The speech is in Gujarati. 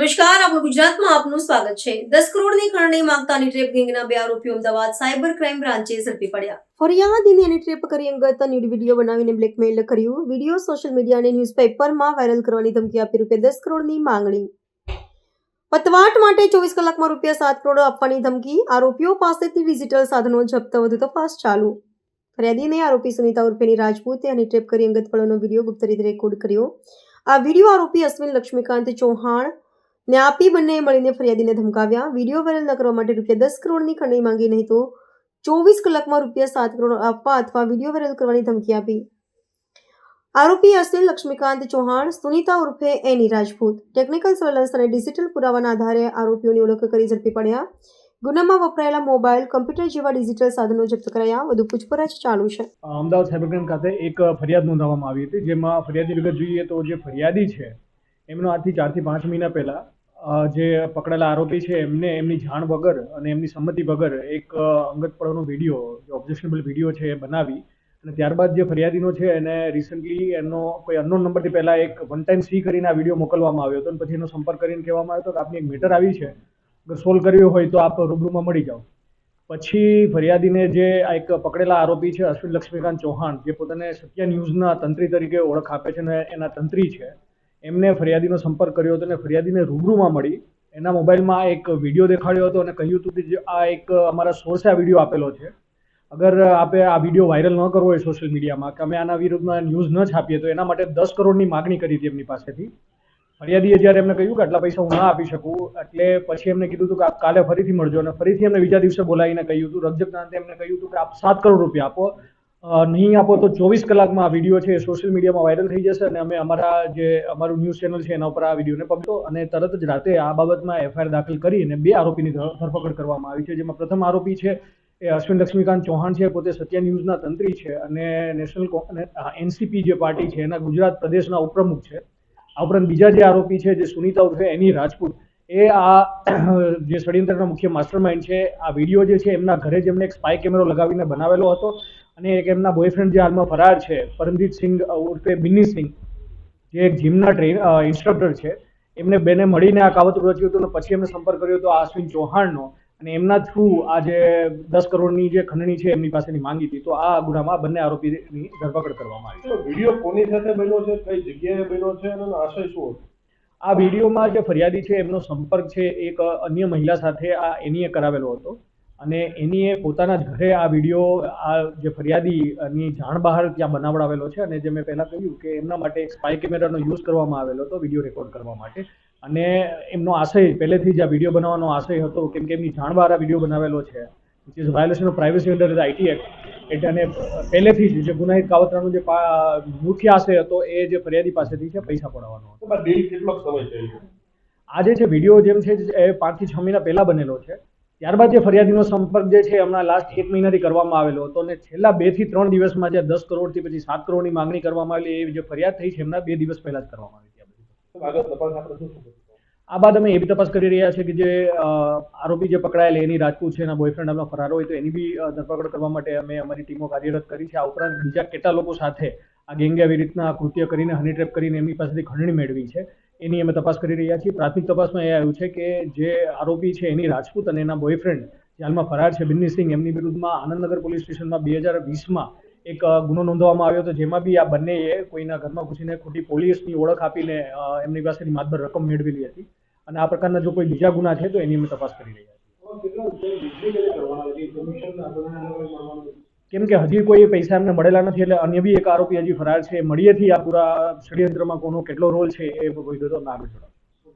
નમસ્કાર, આપણું ગુજરાતમાં આપનું સ્વાગત છે। 10 કરોડની ખંડણી માંગતાની ટ્રેપ ગેંગના 2 આરોપીઓ અમદાવાદ સાયબર ક્રાઇમ બ્રાન્ચે ઝડપી પડ્યા। ફરિયાદીની એની ટ્રેપ કરી અંગત ન્યૂડ વિડીયો બનાવીને બ્લેકમેલ કર્યું। વિડીયો સોશિયલ મીડિયા અને ન્યૂઝપેપરમાં વાયરલ કરવાની ધમકી આપી ₹10 કરોડની માંગણી। પતવાટ માટે 24 કલાકમાં ₹7 કરોડ આપવાની ધમકી। આરોપીઓ પાસેથી ડિજિટલ સાધનો જપ્ત, વધુ તપાસ ચાલુ। ફરિયાદીને આરોપી સુનિતા ઉર્ફેની રાજપૂતે એની ટ્રેપ કરી અંગત પળોનો વિડીયો ગુપ્ત રીતે રેકોર્ડ કર્યો। આ વિડીયો આરોપી અશ્વિન લક્ષ્મીકાંત ચૌહાણ ને આપી બંને મળીને ફરિયાદીને ધમકાવ્યા। વિડીયો વાયરલ ન કરવા માટે ₹10 કરોડની ખંડણી માંગી, નહીં તો 24 કલાકમાં ₹7 કરોડ આપવા અથવા વિડીયો વાયરલ કરવાની ધમકી આપી। આરોપી અશ્વિન લક્ષ્મીકાંત ચૌહાણ, સુનિતા ઉર્ફે એની રાજપૂત ટેકનિકલ સર્વેલન્સ અને ડિજિટલ પુરાવાના આધારે આરોપીઓની ઓળખ કરી ઝડપી પડ્યા। ગુનામાં વપરાયેલા મોબાઈલ, કમ્પ્યુટર જેવા ડિજિટલ સાધનો જપ્ત કરાયા। વધુ પૂછપરછ ચાલુ છે। અમદાવાદ સાયબર ક્રાઇમ ખાતે એક ફરિયાદ નોંધવામાં આવી હતી, જેમાં ફરિયાદી વિગત જોઈએ તો જે ફરિયાદી છે એમનો આજથી 4 થી 5 મહિના પહેલા જે પકડાયેલા આરોપી છે એમને એમની જાણ વગર અને એમની સંમતિ વગર એક અંગત પળોનો વિડીયો, જે ઓબ્જેક્શનેબલ વિડીયો છે એ બનાવી અને ત્યારબાદ જે ફરિયાદીનો છે એને રિસન્ટલી એમનો કોઈ અનનોન નંબરથી પહેલાં એક વન ટાઈમ સી કરીને આ વિડીયો મોકલવામાં આવ્યો હતો અને પછી એનો સંપર્ક કરીને કહેવામાં આવ્યો હતો કે આપની એક મેટર આવી છે, અગર સોલ્વ કર્યો હોય તો આપ રૂબરૂમાં મળી જાઓ। પછી ફરિયાદીને જે આ એક પકડેલા આરોપી છે અશ્વિન લક્ષ્મીકાંત ચૌહાણ, જે પોતાને સત્ય ન્યૂઝના તંત્રી તરીકે ઓળખ આપે છે અને એના તંત્રી છે, એમને ફરિયાદીનો સંપર્ક કર્યો હતો અને ફરિયાદીને રૂબરૂમાં મળી એના મોબાઈલમાં એક વિડીયો દેખાડ્યો હતો અને કહ્યું હતું કે જે આ એક અમારા સોર્સે આ વિડીયો આપેલો છે, અગર આપે આ વિડીયો વાયરલ ન કરવો હોય સોશિયલ મીડિયામાં કે અમે આના વિરુદ્ધમાં ન્યૂઝ ન છાપીએ તો એના માટે 10 કરોડની માગણી કરી હતી એમની પાસેથી। ફરિયાદીએ જ્યારે એમને કહ્યું કે આટલા પૈસા હું ના આપી શકું, એટલે પછી એમને કીધું હતું કે આપ કાલે ફરીથી મળજો અને ફરીથી એમને બીજા દિવસે બોલાવીને કહ્યું હતું, રકજકના એમને કહ્યું હતું કે આપ 7 કરોડ રૂપિયા આપો, નહીં આપો તો 24 કલાકમાં આ વિડીયો છે એ સોશિયલ મીડિયામાં વાયરલ થઈ જશે અને અમે અમારું ન્યૂઝ ચેનલ છે એના ઉપર આ વિડીયોને પબ્લિશ અને તરત જ રાતે આ બાબતમાં એફઆઈઆર દાખલ કરી અને 2 આરોપીની ધરપકડ કરવામાં આવી છે। જેમાં પ્રથમ આરોપી છે એ અશ્વિન લક્ષ્મીકાંત ચૌહાણ છે, પોતે સત્ય ન્યૂઝના તંત્રી છે અને નેશનલ એનસીપી જે પાર્ટી છે એના ગુજરાત પ્રદેશના ઉપપ્રમુખ છે। આ ઉપરાંત બીજા જે આરોપી છે જે સુનિતા ઉર્ફે એની રાજપૂત, એ આ જે ષડયંત્રના મુખ્ય માસ્ટરમાઇન્ડ છે। આ વિડીયો જે છે એમના ઘરે જ એમને એક સ્પાય કેમેરો લગાવીને બનાવેલો હતો અને એક એમના બોયફ્રેન્ડ જે હાલમાં ફરાર છે પરમજીત સિંઘ ઉર્ફે બિન્ની સિંઘ, જે એક જીમના ઇન્સ્ટ્રક્ટર છે, એમને બેને મળીને આ કાવતરું રચ્યું હતું અને પછી એમને સંપર્ક કર્યો હતો આ અશ્વિન ચૌહાણનો અને એમના થ્રુ આ જે 10 કરોડની જે ખંડણી છે એમની પાસેની માંગી હતી। તો આ ગુનામાં બંને આરોપીની ધરપકડ કરવામાં આવી છે। વિડીયો કોની સાથે બન્યો છે, કઈ જગ્યાએ બન્યો છે અને આશય શું હતો? આ વિડીયોમાં જે ફરિયાદી છે એમનો સંપર્ક છે એક અન્ય મહિલા સાથે આ એનીએ કરાવેલો હતો અને એનીએ પોતાના જ ઘરે આ વિડીયો આ જે ફરિયાદીની જાણ બહાર ત્યાં બનાવડાવેલો છે અને જે મેં પહેલાં કહ્યું કે એમના માટે એક સ્પાય કેમેરાનો યુઝ કરવામાં આવેલો હતો વિડીયો રેકોર્ડ કરવા માટે અને એમનો આશય પહેલેથી જ આ વિડીયો બનાવવાનો આશય હતો, કેમ કે એમની જાણ બહાર આ વિડીયો બનાવેલો છે, which is violation of privacy under the IT act, એટલે અને પહેલેથી જ જે ગુનાહિત કાવતરાનો જે મુખ્ય આશય હતો એ જે ફરિયાદી પાસેથી છે પૈસા પડાવવાનો હતો। ડીલ કેટલો સમય થયો છે? આજે છે વિડીયો જેમ છે એ 5 થી 6 મહિના પહેલા બનેલો છે। ત્યારબાદ જે ફરિયાદીનો સંપર્ક જે છે હમણાં લાસ્ટ 1 મહિનાથી કરવામાં આવેલો હતો અને છેલ્લા 2 થી 3 દિવસમાં જે 10 કરોડથી પછી 7 કરોડની માંગણી કરવામાં આવેલી, એ જે ફરિયાદ થઈ છે એમના 2 દિવસ પહેલા જ કરવામાં આવી હતી। આ બાદ અમે એવી તપાસ કરી રહ્યા છીએ કે જે આરોપી જે પકડાયેલ એની રાજપૂત છે, એના બોયફ્રેન્ડ આપણા ફરાર હોય તો એની બી ધરપકડ કરવા માટે અમે અમારી ટીમો કાર્યરત કરી છે। આ ઉપરાંત બીજા કેટલા લોકો સાથે આ ગેંગે આવી રીતના કૃત્ય કરીને હની ટ્રેપ કરીને એમની પાસેથી ખંડણી મેળવી છે એની અમે તપાસ કરી રહ્યા છીએ। પ્રાથમિક તપાસમાં એ આવ્યું છે કે જે આરોપી છે એની રાજપૂત અને એના બોયફ્રેન્ડ જે હાલમાં ફરાર છે બિન્ની સિંઘ, એમની વિરુદ્ધમાં આનંદનગર પોલીસ સ્ટેશનમાં 2020માં એક ગુનો નોંધવામાં આવ્યો હતો, જેમાં બી આ બંનેએ કોઈના ઘરમાં ઘૂસીને ખોટી પોલીસની ઓળખ આપીને એમની પાસેથી માતબર રકમ મેળવેલી હતી અને આ પ્રકારના જો કોઈ બીજા ગુના છે તો એની અમે તપાસ કરી રહ્યા છીએ। કેમ કે હજી કોઈ પૈસા એમને મળેલા નથી એટલે અન્ય બી એક આરોપી હજી ફરાર છે, મળીએથી આ પૂરા ષડયંત્રમાં કોનો કેટલો રોલ છે એ વિગતો આગળ જણાવશું।